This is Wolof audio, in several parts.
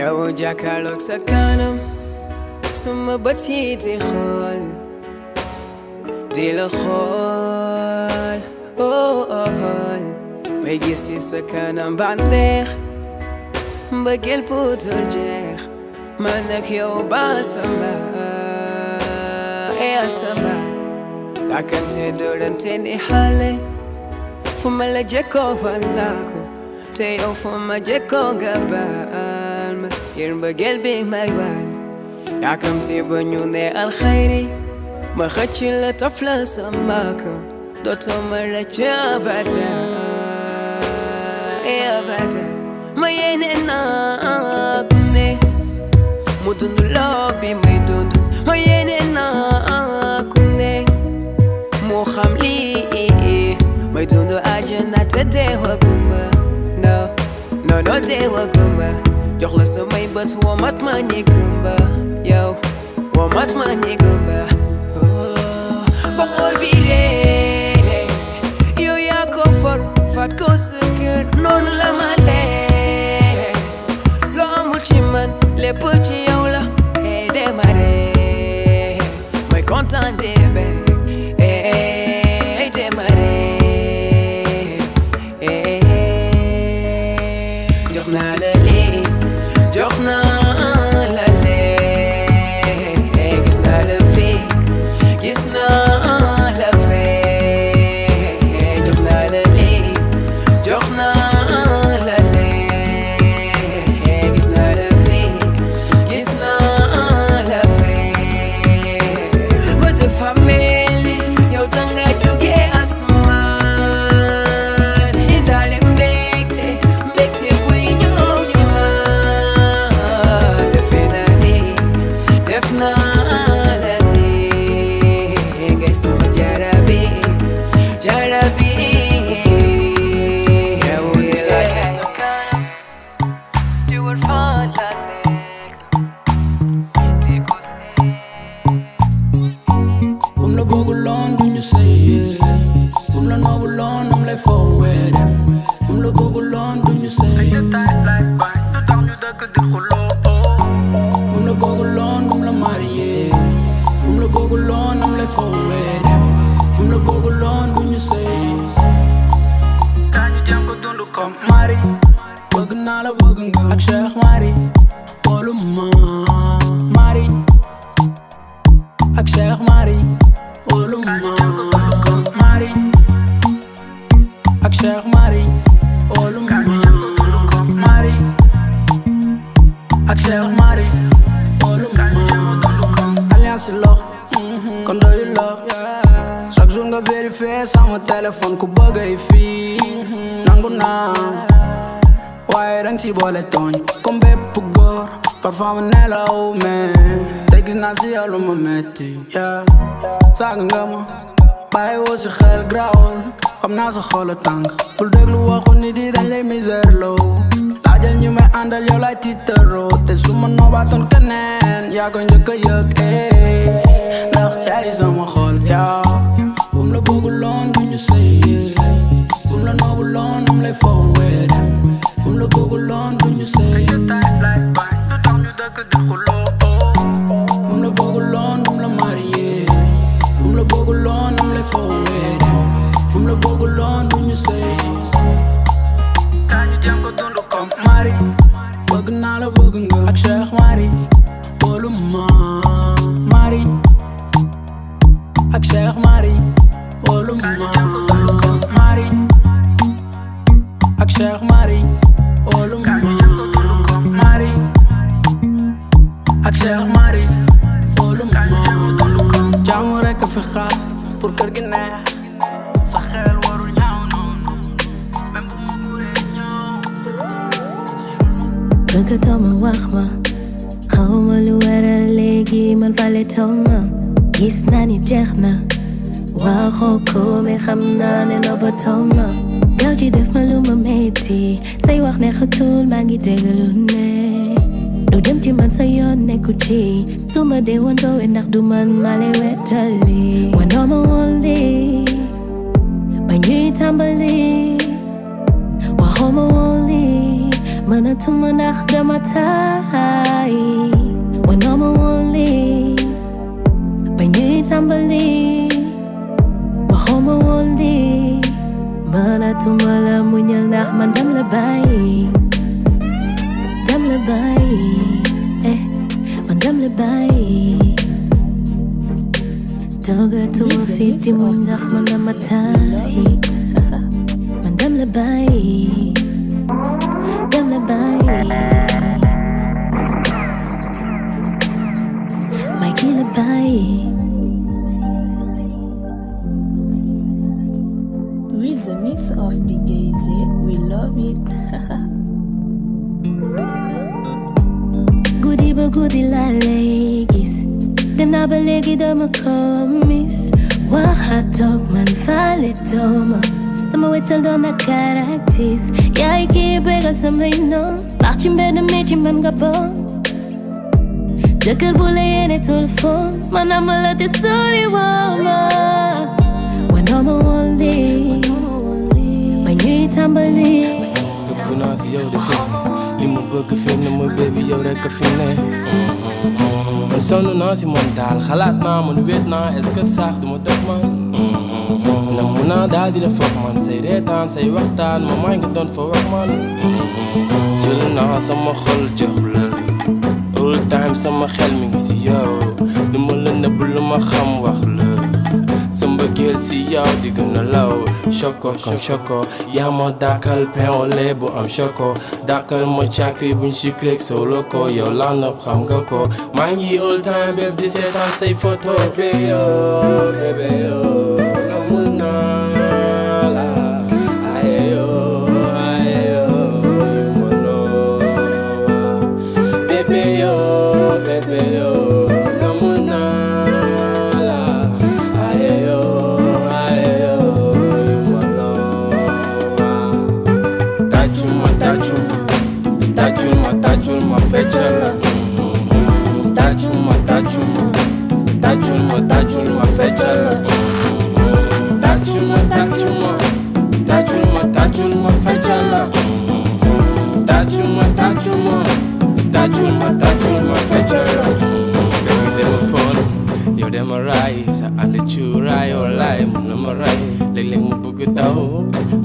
yow jàkkaarloog sa kanam suma bët yi di xool di la xool may gis ci sa kanam bànneex mbëggeel bu dul jeex man ak yow ba samba samba dàkkante doorante ni xale fu ma la jekkoo fan naa ko te yow fu ma jekkoo nga baal ma ngir mbëggeel bi may wan yàkkamti ba ñu ne alxayri ma xëcc la taf la sama ko dootoo ma rëcc abada ma yéene naa ku ne mu dund loo bi may dund ma yéene naa ku ne mu xam lii may dund àjjana te deewaguma no deewaguma jox la samay bët womat ma ñigumba yow womat ma ñigumba ba xool bi réere yow yaa ko for fat ko sa kër noonu la ma leere loo amul ci man lépp ci yow la démarré may kontaan démbe démarré jox naa la lii jox naa la lee gis naa la fii gis naa la fee jox naa la lii jox naa la lee gis naa la fii gis naa la fee ba dafa mel ni yow danga jóge asamaan indaale mbégte buy ñëw ci man defe naa ni def naa la ni ngay sama jarabi yow di la sa kanam di wër fan la nekk di ko seet bum la bëgguloon duñu sëy bum la noobuloon am lay foowee dem bum la bëgguloon duñu sëy bum la bëgguloon bum la marié bum la bëgguloon am lay foowee dem bum la bëgguloon duñu sëy kañu jëm ko dund comme mari bëgg naa la bëgg nga ak Cheikh Mari wolu ma mari ak Cheikh Mari wolu ma mari ak Cheikh Mari wolu ma mari ak Cheikh Mari wolu ma alliance lox kon doyu la chaque jour nga vérifier sama téléphone ku bëgg ay fii nangu naa waaye dang si boole tooñ comme bépp góor parfois ma nelaw mais te gis naa si yow lu ma metti saaga nga ma bàyyi woo si xel grawul xam naa sa xol a tàng bul déglu waxu nit yi dañ lay misère loo laajal ñu may àndal yow lay tiitaroo te su ma noobaatoon keneen yaa ko njëkk a yëg ndax yaay sama xol bum la bëgguloon duñu sëy bum la noobuloon am lay foowee dem bum la bëgguloon duñu sëy bum la bëgguloon bum la marié bum la bëgguloon am lay foowee dem bum la bëgguloon duñu sëy kañu jëm ko dund comme mari bëgg naa la bëgg nga ak Cheikh Mari wolu ma mari ak Cheikh Mari wolu ma mari ak Cheikh Mari wolu ma mari ak Cheikh Mari wolu ma jàmm rekk fi xaar pour kër gi neex sa xel warul ñaaw noonu même bu ma guuree ñaaw bëgg tooma wax ma xawma lu waral léegi man fale tooma gis naa ni jeex na waxoo ko mais xam naa ne noba tooma yow ci def ma lu ma metti say wax ne xatul maa ngi dégg lu ne lu dem ci man sa yoon nekku ci su ma dee woon doowe ndax du man ma lay wettali wanoo ma woon lii ba ñuy tàmbali waxoo ma woon lii mënatuma ndax dama taay wanoo ma woon lii ba ñuy tàmbali waxoo ma woon lii mënatuma la muñal ndax man dem la bàyyi man dem la bàyyi toogatuma fii di muñ ndax man dama taay man dem la bàyyi may kii la bàyyi. With the mix of DJ Z, we love it. Guddi ba guddi laa lay gis dem naa ba léegi dama ko miss waxatoog man faale tooma sama wetal doon na karaktis yaay kii bégal samay noon baax ci mbedd mi ci man nga bon jëkkër bu la yéene téléphone man ama la te sori wooma wanoo ma woon lii ba ñuy tàmbali dëgg naa si yow de fi li mu bëgg fi ne mooy baby yow rek a fi ne man sonn naa si man daal xalaat naa man wéet naa est-ce que sax duma def man na mun naa daal di def ak man say reetaan say waxtaan ma may nga doon fa wax man jël naa sama xol jox la all time sama xel mi ngi si yow du ma la nëbb lu ma xam wax la sa mbëggeel si yow di gën a law choco comme choco yaa ma dàkkal pain au lait bu am choco dàkkal ma càkkri buñ sucré solo ko yow laa nopp xam nga ko maa ngi all time bépp di seetaan say photo bébé yo namun naa la ayeyo bébé yo namun naa la ayeyo tàccul ma feccal la tàccul ma feccal la tàccul ma feccal la tàccul ma feccal la baby dama fon yow dama raay sa ànd cuuraay walaay mun na ma raay léeg-léeg mu bëgg taw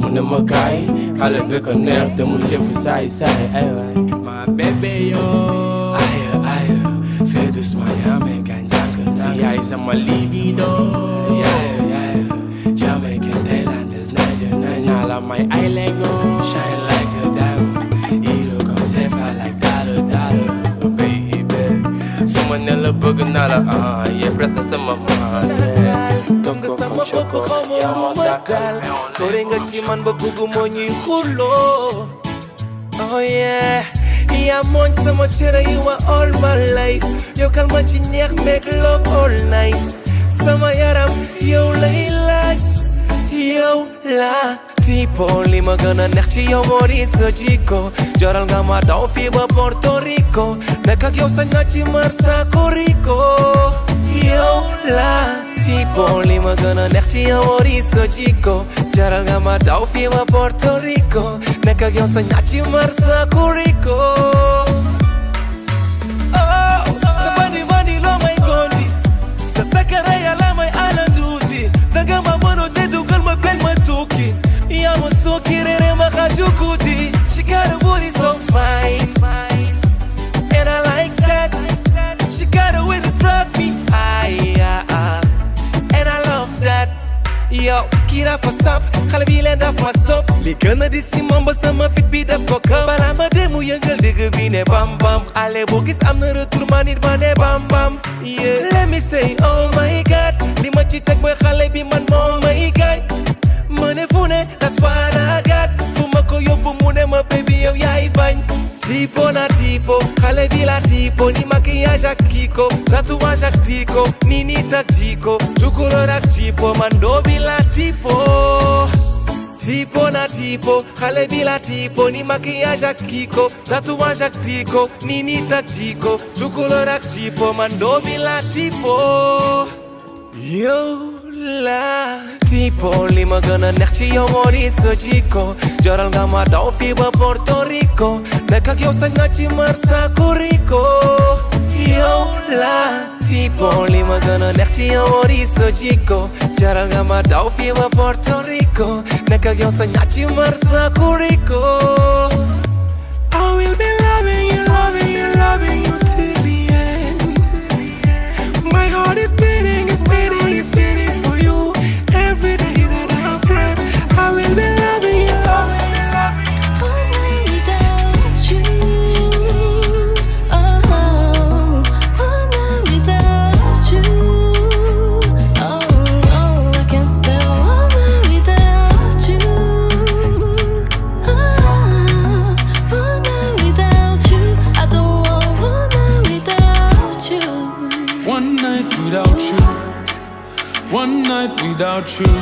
mun na ma kaay xale bi ko neex te mu yëfu saay saay ay waay ma bébé yo ayo fais doucement yaa may gaañ ndànk yaay sama libido yaay Jamaican Thailanders Niger naa la may ay lego shine like a diamond iro comme sefa like dalo baby suma ne la bëgg naa la yee presque sama man nga sama bopp xaw ma lu ma dal sore nga ci man ba bëgg moo ñuy xuloo oh yeah yaa mooñ sama cere yi wa all my life yow kal ma ci neex make love all night sama yaram yow lay laaj yow la tipo li ma gën a neex ci yow moo di sa jikko joral nga ma daw fii ba Porto Rico nekk ak yow sañ nga ci Marsaco Rico yow la tipo li ma gën a neex ci yow moo di sa jikko jaral nga ma daw fii ba Porto Rico nekk ak yow sañ nga ci Marsaco Rico oh sa bandi loo may gondi sa sakara yàlla may alanduuti danga ma mënoo te dugal ma bel ma tukki yaa ma sooki reere ma xaju guddi she got a booty so fine and I like that she got a way to drop me and I love that yow kii dafa saf xale bi leen daf ma sof li gën a di si moom ba sama fit bi daf ko këf balaa ma dem mu yëngal dëgg bi ne bam bam xale bu gis am na retour ma nit ma ne bam bam yeah let me say oh my god li ma ci teg mooy xale bi man moo may gaañ ma ne fu ne that's what I got fu ma ko yóbbu mu ne ma baby yow yaay bañ tipo na tipo xale bi la tipo ni maquillage ak kiko tatouage ak triko ni nit ak jiko tukulóor ak tipo man doo bi la tipo tipo na tipo xale bi la tipo ni maquillage ak kiko tatouage ak triko ni nit ak jiko tukulóor ak tipo man doo bi la tipo yow la tipo li ma gën a neex ci yow moo di sa jikko jaral nga ma daw fii ba Porto Rico nekk ak yow sañ naa ci Marsaco Rico yow la tipo li ma gën a neex ci yow moo di sa jikko jaral nga ma daw fii ba Porto Rico nekk ak yow sañ naa ci Marsaco Rico I will be loving you, loving you, loving you till the end. My heart is beating, is beating, is beating for you. Every day that I pray, I will be loving you, loving you, loving you till the end. Without you, oh, without you, oh, I can't spell one night without you, one night without you, I don't want one night without you. One night without you. One night without you.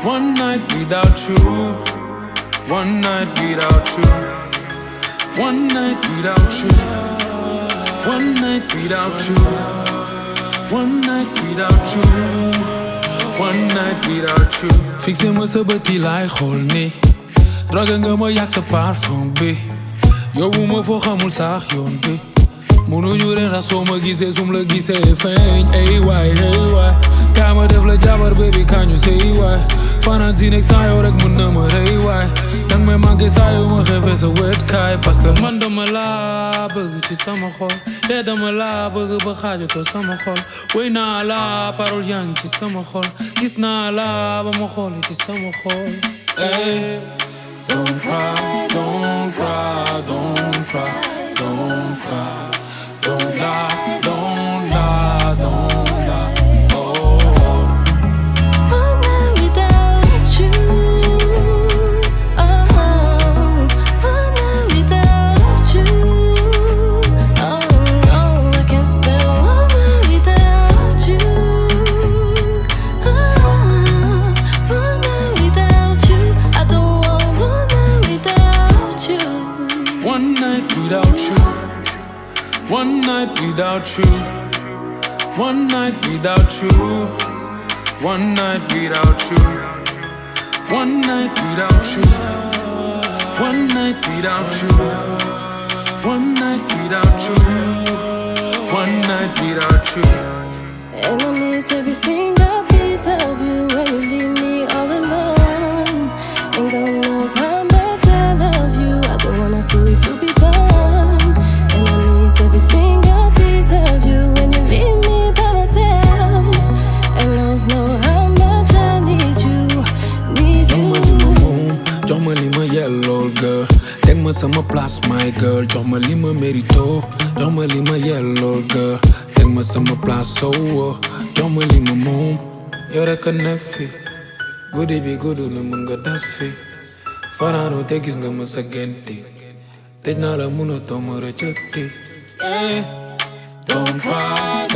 One night without you. One night without you. One night without you. One night without you. One night without you. One night without you. Fixé ma sa bët yi laay xool ni drogue nga ma yàgg sa parfum bi yóbbu ma foo xamul sax yoon bi mënuñu ren a soo ma gisee sum la gisee feeñ ay waay kaa ma def la jabar baby kañu sey waay fanaan si nekk saa yow rek mën na ma rey waay dang may manqué saa yow ma xefe sa wet kaay parce que man dama laa bëgg ci sama xol te dama laa bëgg ba xaajatoo sama xol wéy naa la parole yaa ngi ci sama xol gis naa la ba ma xoole ci sama xol hey don't cry don't cry don't cry don't cry don't lie, don't lie, don't lie. Oh, One night without you, oh, one night without you, oh, I can't spell one night without you, one night without you, I don't want one night without you. one night without you. One night without you. One night without you. One night without you. One night without you. One night without you. One night without you. One night without you. And I miss every single piece of you when you leave me all alone. And God knows how much I love you. I don't wanna see it to be done. And I miss every single piece of you when you leave me by myself. And knows know how much I need you, need you. Jox ma li ma yellool girl teg ma sama place my girl jox ma li ma mérito jox ma li ma yellool girl teg ma sama place so jox ma li ma moom yow rek a ne fi guddi bi gudd na mën nga das fi fanaanoo te gis nga ma sa genti tëj naa la mënatoo ma rëccati don't cry